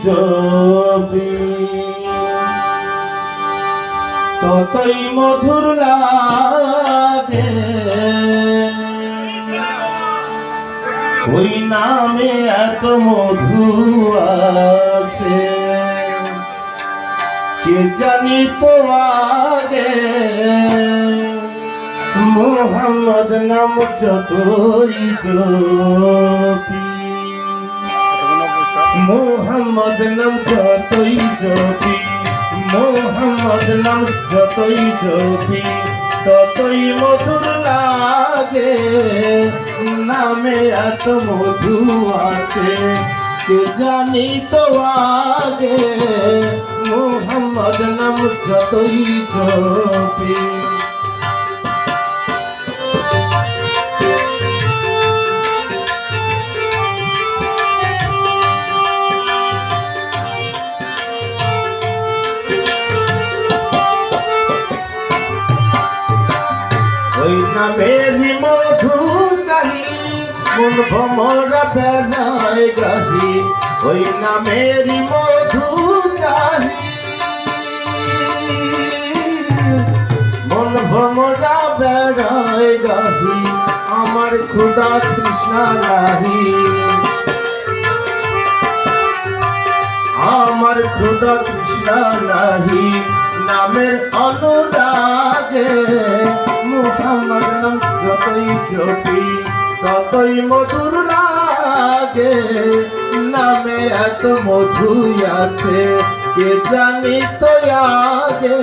জপি ততই মধুর লাগে ওই নামে এত মধু আছে কে জানি তো আগে মোহাম্মদ নাম যতই জপি মোহাম্মদ নাম যতই জপি মোহাম্মদ নাম যতই জপি ততই মধুর লাগে নামে এত মধু আছে কে জানি তো আগে মোহাম্মদ নাম যতই জপি ওই নামেরই মধু চাহি মন ভমরা বেড়ায় গাহি ওই নামেরই মধু চাহি মন ভমরা বেড়ায় গাহি আমার ক্ষুধা তৃষ্ণা নাহি আমার ক্ষুধা তৃষ্ণা নাহি নামের অনুরাগে মোহাম্মদ নাম যতই জপি ততই মধুর লাগে নামে এত মধু আছে কে জানি তো আগে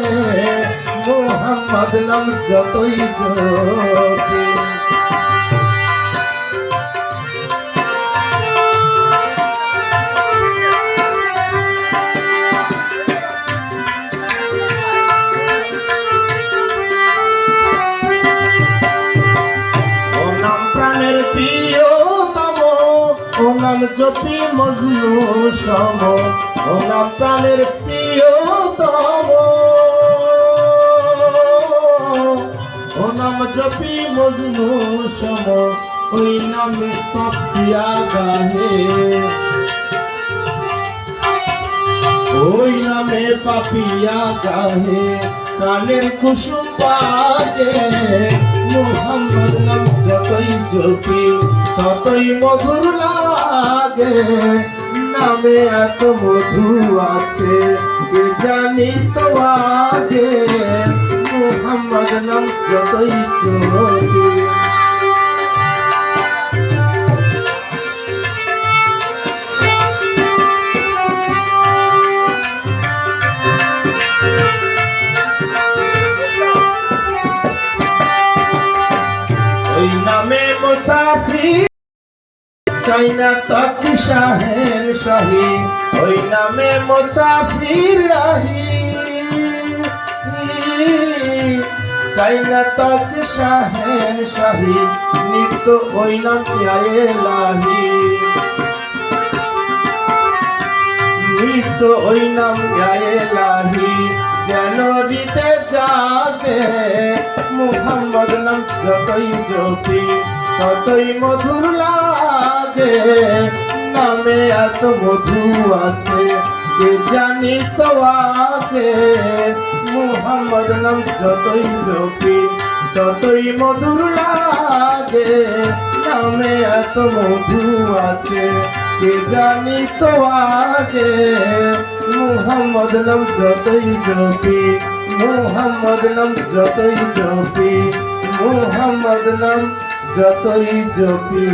মোহাম্মদ নাম যতই জপি প্রিয়তম ও নাম জপি মজনু সম ও নাম প্রাণের প্রিয়তম ও নাম জপি মজনু সম ওই নামে পাপিয়া গাহে ওই নামে পাপিয়া গাহে প্রাণের কুসুম পাগে মোহাম্মদ নাম যতই জপি ততই মধুর লাগে নামে এত মধু আছে কে জানি তো আগে মোহাম্মদ নাম যতই জপি ওই নামে মুসাফির চাই না তক শাহের শাহী ওই নামে মুসাফির রাহি চাই না তক শাহের শাহী নিত্য ওই নাম লাহি নিত্য ওই নাম লাহি যেন হৃদে জাগে মোহাম্মদ নাম যতই জপি ততই মধুর লাগে নামে এত মধু আছে কে জানি তো আগে মোহাম্মদ নাম যতই জপি ততই মধুর লাগে নামে এত মধু আছে কে জানি তো আগে মোহাম্মদ নাম যতই জপি মোহাম্মদ নাম যতই জপি মোহাম্মদ নাম যতই জপি